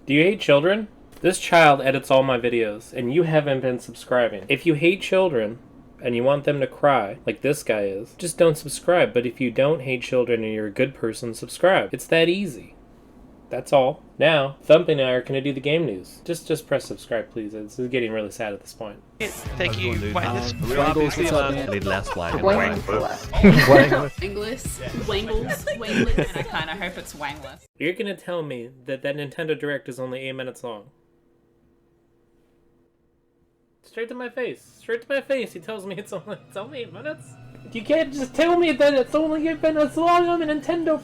Do you hate children? This child edits all my videos, and you haven't been subscribing. If you hate children, and you want them to cry, like this guy is, just don't subscribe. But if you don't hate children and you're a good person, subscribe. It's that easy. That's all. Now, Thump and I are going to do the game news. Just press subscribe, please. This is getting really sad at this point. Thank you. We're obviously need less flag and Wangless. Wangless. And I kind of hope it's wangless. You're going to tell me that Nintendo Direct is only 8 minutes long. Straight to my face. Straight to my face. He tells me it's only 8 minutes. You can't just tell me that it's only 8 minutes long. I'm a Nintendo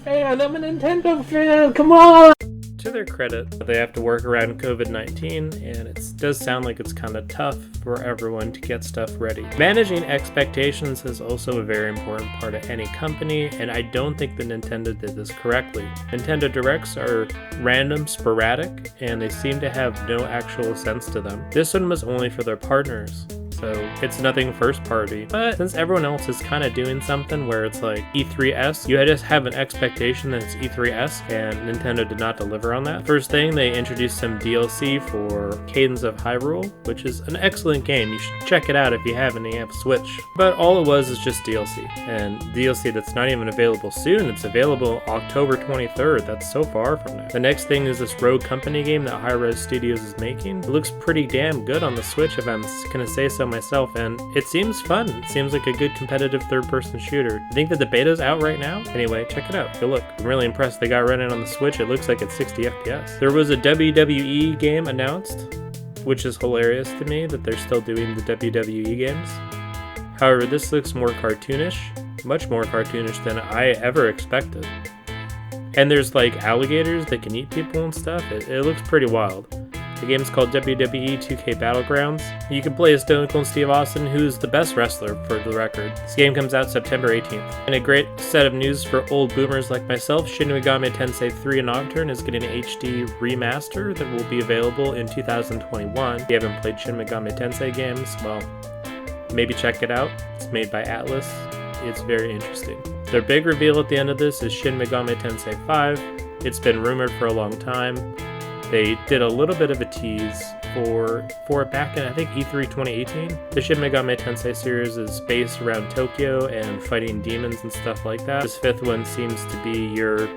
fan. Come on. To their credit, they have to work around COVID-19, and it does sound like it's kind of tough for everyone to get stuff ready. Managing expectations is also a very important part of any company, and I don't think that Nintendo did this correctly. Nintendo Directs are random, sporadic, and they seem to have no actual sense to them. This one was only for their partners. So it's nothing first party. But since everyone else is kind of doing something where it's like E3S, you just have an expectation that it's E3S, and Nintendo did not deliver on that. First thing, they introduced some DLC for Cadence of Hyrule, which is an excellent game. You should check it out if you haven't and you have a Switch. But all it was is just DLC. And DLC that's not even available soon. It's available October 23rd. That's so far from now. The next thing is this Rogue Company game that Hi-Rez Studios is making. It looks pretty damn good on the Switch, if I'm gonna say so myself, and it seems fun. It seems like a good competitive third-person shooter. I think that the beta's out right now. Anyway, check it out. Go look. I'm really impressed they got running on the Switch. It looks like it's 60 FPS. There was a WWE game announced, which is hilarious to me that they're still doing the WWE games. However, this looks more cartoonish, much more cartoonish than I ever expected. And there's like alligators that can eat people and stuff. It looks pretty wild. The game's called WWE 2K Battlegrounds. You can play as Stone Cold Steve Austin, who's the best wrestler for the record. This game comes out September 18th. And a great set of news for old boomers like myself, Shin Megami Tensei 3 Nocturne is getting an HD remaster that will be available in 2021. If you haven't played Shin Megami Tensei games, well, maybe check it out. It's made by Atlas. It's very interesting. Their big reveal at the end of this is Shin Megami Tensei 5. It's been rumored for a long time. They did a little bit of a tease for it back in, I think, E3 2018. The Shin Megami Tensei series is based around Tokyo and fighting demons and stuff like that. This fifth one seems to be you're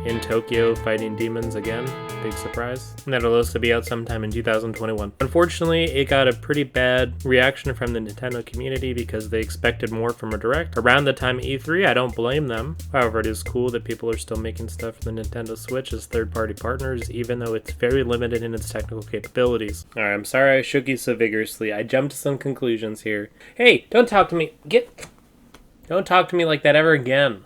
in Tokyo fighting demons again. Big surprise. And that'll also be out sometime in 2021. Unfortunately, it got a pretty bad reaction from the Nintendo community because they expected more from a Direct. Around the time of E3, I don't blame them. However, it is cool that people are still making stuff for the Nintendo Switch as third-party partners, even though it's very limited in its technical capabilities. Alright, I'm sorry I shook you so vigorously. I jumped to some conclusions here. Hey, don't talk to me. Don't talk to me like that ever again.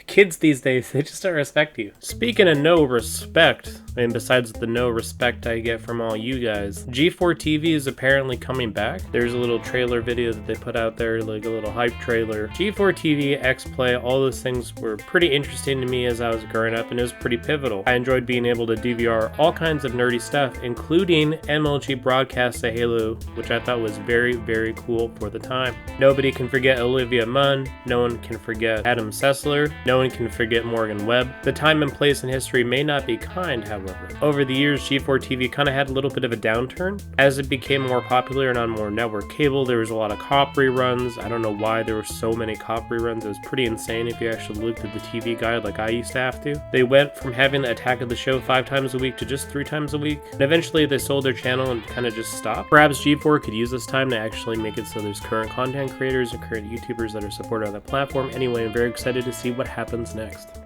Kids these days, they just don't respect you. Speaking of no respect, and besides the no respect I get from all you guys, G4TV is apparently coming back. There's a little trailer video that they put out there, like a little hype trailer. G4TV, X-Play, all those things were pretty interesting to me as I was growing up, and it was pretty pivotal. I enjoyed being able to DVR all kinds of nerdy stuff, including MLG broadcasts of Halo, which I thought was very, very cool for the time. Nobody can forget Olivia Munn. No one can forget Adam Sessler. No one can forget Morgan Webb. The time and place in history may not be kind, however. Over the years, G4TV kind of had a little bit of a downturn. As it became more popular and on more network cable, there was a lot of cop reruns. I don't know why there were so many cop reruns. It was pretty insane if you actually looked at the TV guide like I used to have to. They went from having the Attack of the Show 5 times a week to just 3 times a week. And eventually they sold their channel and kind of just stopped. Perhaps G4 could use this time to actually make it so there's current content creators and current YouTubers that are supported on that platform. Anyway, I'm very excited to see what happens next.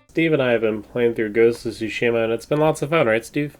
Steve and I have been playing through Ghost of Tsushima, and it's been lots of fun, right, Steve?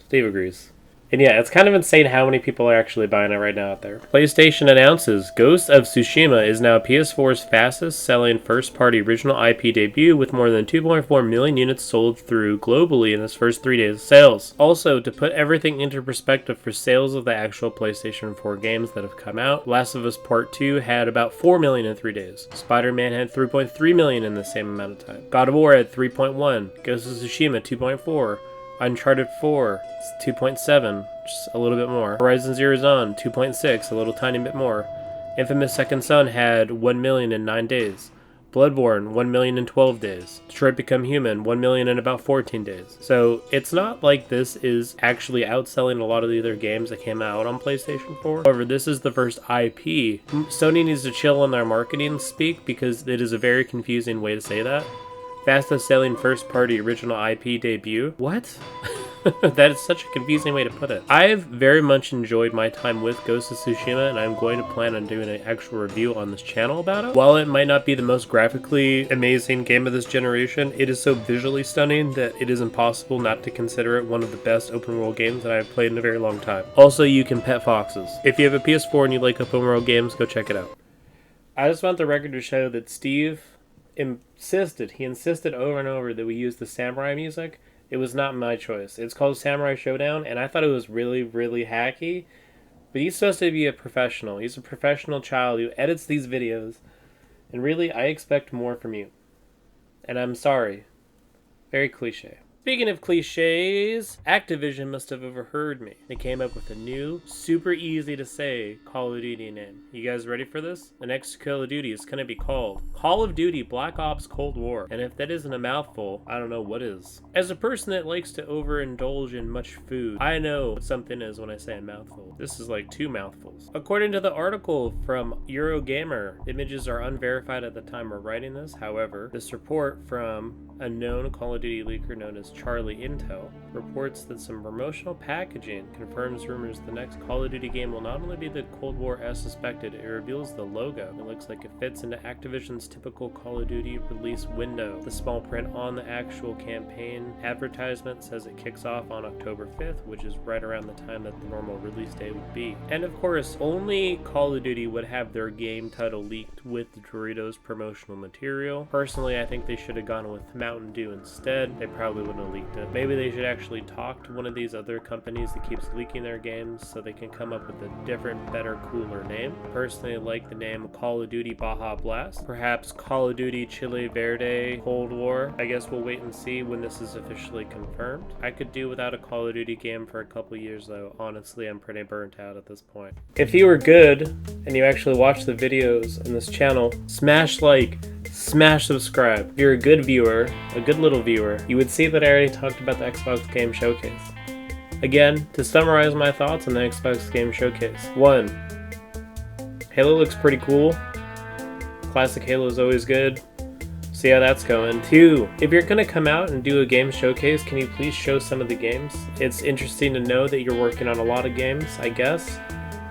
Steve agrees. And yeah, it's kind of insane how many people are actually buying it right now out there. PlayStation announces Ghost of Tsushima is now PS4's fastest selling first-party original IP debut with more than 2.4 million units sold through globally in its first 3 days of sales. Also, to put everything into perspective for sales of the actual PlayStation 4 games that have come out, Last of Us Part 2 had about 4 million in 3 days. Spider-Man had 3.3 million in the same amount of time. God of War had 3.1. Ghost of Tsushima 2.4. Uncharted 4, it's 2.7, just a little bit more. Horizon Zero Dawn, 2.6, a little tiny bit more. Infamous Second Son had 1 million in 9 days. Bloodborne, 1 million in 12 days. Detroit Become Human, 1 million in about 14 days. So it's not like this is actually outselling a lot of the other games that came out on PlayStation 4. However, this is the first IP. Sony needs to chill on their marketing speak because it is a very confusing way to say that. Fastest selling first party original IP debut. What? That is such a confusing way to put it. I've very much enjoyed my time with Ghost of Tsushima, and I'm going to plan on doing an actual review on this channel about it. While it might not be the most graphically amazing game of this generation, it is so visually stunning that it is impossible not to consider it one of the best open world games that I've played in a very long time. Also, you can pet foxes. If you have a PS4 and you like open world games, go check it out. I just want the record to show that Steve insisted over and over that we use the samurai music. It was not my choice. It's called Samurai Showdown, and I thought it was really, really hacky. But he's supposed to be a professional. He's a professional child who edits these videos. And really, I expect more from you. And I'm sorry. Very cliche. Speaking of cliches, Activision must have overheard me. They came up with a new, super easy to say Call of Duty name. You guys ready for this? The next Call of Duty is going to be called Call of Duty Black Ops Cold War. And if that isn't a mouthful, I don't know what is. As a person that likes to overindulge in much food, I know what something is when I say a mouthful. This is like 2 mouthfuls. According to the article from Eurogamer, images are unverified at the time of writing this. However, this report from a known Call of Duty leaker known as Charlie Intel reports that some promotional packaging confirms rumors the next Call of Duty game will not only be the Cold War as suspected, it reveals the logo. It looks like it fits into Activision's typical Call of Duty release window. The small print on the actual campaign advertisement says it kicks off on October 5th, which is right around the time that the normal release date would be. And of course, only Call of Duty would have their game title leaked with the Doritos promotional material. Personally, I think they should have gone with Mountain Dew instead. They probably wouldn't have leaked it. Maybe they should actually talk to one of these other companies that keeps leaking their games so they can come up with a different, better, cooler name. Personally, I like the name Call of Duty Baja Blast. Perhaps Call of Duty Chile Verde Cold War. I guess we'll wait and see when this is officially confirmed. I could do without a Call of Duty game for a couple years though. Honestly, I'm pretty burnt out at this point. If you were good and you actually watch the videos in this channel, smash like, smash subscribe. If you're a good viewer, a good little viewer, you would see that I already talked about the Xbox Game Showcase. Again, to summarize my thoughts on the Xbox Game Showcase. 1. Halo looks pretty cool. Classic Halo is always good. See how that's going. 2. If you're going to come out and do a game showcase, can you please show some of the games? It's interesting to know that you're working on a lot of games, I guess.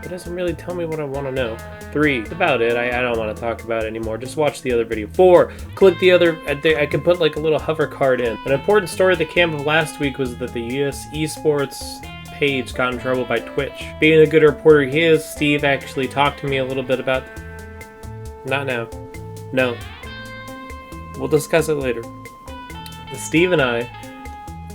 It doesn't really tell me what I want to know. 3. That's about it. I don't want to talk about it anymore. Just watch the other video. 4. Click the other. I can put like a little hover card in. An important story that came up last week was that the US esports page got in trouble by Twitch. Being a good reporter he is, Steve actually talked to me a little bit about... Not now. No. We'll discuss it later. Steve and I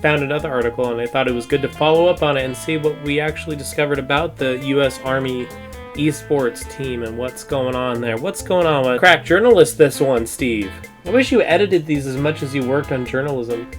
found another article and I thought it was good to follow up on it and see what we actually discovered about the US Army esports team and what's going on there. What's going on with crack journalist this one, Steve? I wish you edited these as much as you worked on journalism.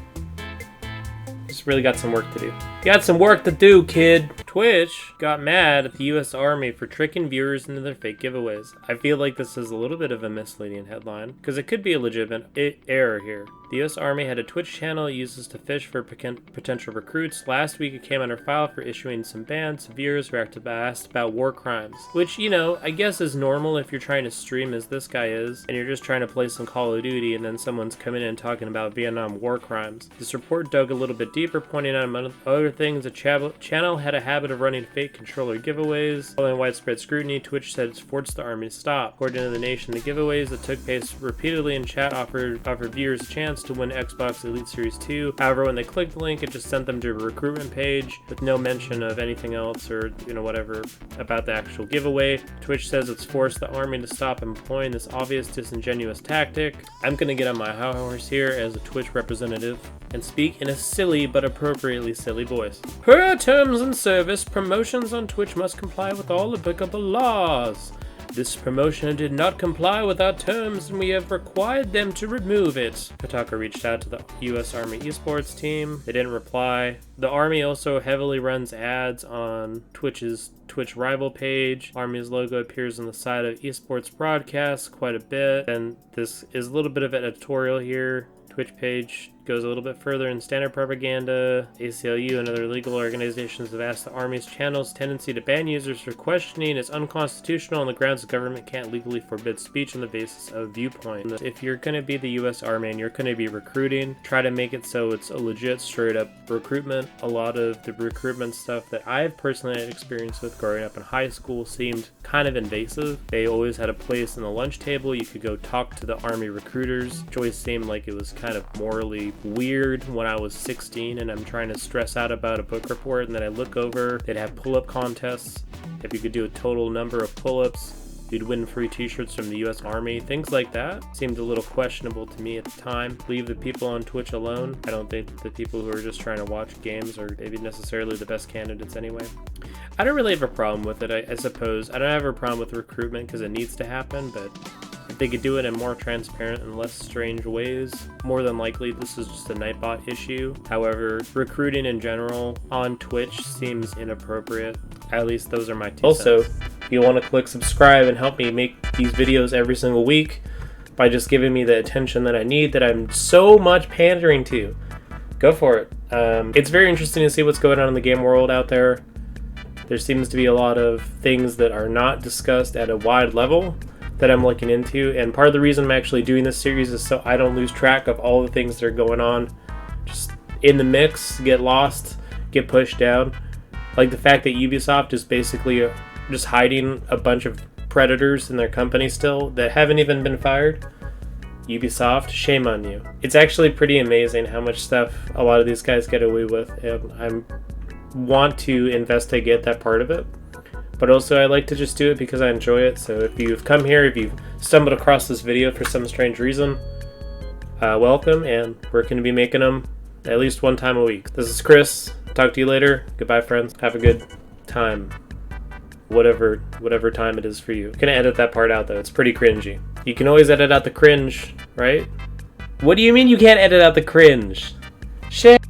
Just really got some work to do. You got some work to do, kid. Twitch got mad at the US Army for tricking viewers into their fake giveaways. I feel like this is a little bit of a misleading headline, because it could be a legitimate error here. The US Army had a Twitch channel it uses to fish for potential recruits. Last week it came under file for issuing some bans to viewers who are asked about war crimes. Which, you know, I guess is normal if you're trying to stream as this guy is, and you're just trying to play some Call of Duty and then someone's coming in and talking about Vietnam war crimes. This report dug a little bit deeper, pointing out among other things, the channel had a habit of running fake controller giveaways. Following widespread scrutiny, Twitch said it's forced the Army to stop. According to The Nation, the giveaways that took place repeatedly in chat offered viewers a chance to win Xbox Elite Series 2. However, when they clicked the link, it just sent them to a recruitment page with no mention of anything else or, you know, whatever about the actual giveaway. Twitch says it's forced the Army to stop employing this obvious disingenuous tactic. I'm gonna get on my high horse here as a Twitch representative and speak in a silly but appropriately silly voice. Per terms and service, promotions on Twitch must comply with all applicable laws. This promotion did not comply with our terms and we have required them to remove it. Kotaku reached out to the US Army esports team. They didn't reply. The Army also heavily runs ads on Twitch's Twitch rival page. Army's logo appears on the side of esports broadcasts quite a bit. And this is a little bit of an editorial here. Twitch page goes a little bit further in standard propaganda. ACLU and other legal organizations have asked the Army's channel's tendency to ban users for questioning is unconstitutional on the grounds the government can't legally forbid speech on the basis of viewpoint. If you're going to be the US Army and you're going to be recruiting, try to make it so it's a legit straight up recruitment. A lot of the recruitment stuff that I've personally had experience with growing up in high school seemed kind of invasive. They always had a place in the lunch table. You could go talk to the Army recruiters. It always seemed like it was kind of morally weird when I was 16 and I'm trying to stress out about a book report, and then I look over, they'd have pull-up contests. If you could do a total number of pull-ups, you'd win free t-shirts from the US Army. Things like that seemed a little questionable to me at the time. Leave the people on Twitch alone. I don't think the people who are just trying to watch games are maybe necessarily the best candidates anyway. I don't really have a problem with it, I suppose. I don't have a problem with recruitment because it needs to happen, but if they could do it in more transparent and less strange ways, more than likely this is just a Nightbot issue. However, recruiting in general on Twitch seems inappropriate. At least those are my 2 cents. Also, if you want to click subscribe and help me make these videos every single week by just giving me the attention that I need, that I'm so much pandering to, go for it. It's very interesting to see what's going on in the game world out there. There seems to be a lot of things that are not discussed at a wide level that I'm looking into, and part of the reason I'm actually doing this series is so I don't lose track of all the things that are going on. Just in the mix, get lost, get pushed down. Like the fact that Ubisoft is basically just hiding a bunch of predators in their company still that haven't even been fired. Ubisoft, shame on you. It's actually pretty amazing how much stuff a lot of these guys get away with, and I want to investigate that part of it. But also I like to just do it because I enjoy it. So if you've come here, if you've stumbled across this video for some strange reason, welcome, and we're going to be making them at least one time a week. This is Chris. Talk to you later. Goodbye, friends. Have a good time. Whatever time it is for you. I'm going to edit that part out, though. It's pretty cringy. You can always edit out the cringe, right? What do you mean you can't edit out the cringe? Shit.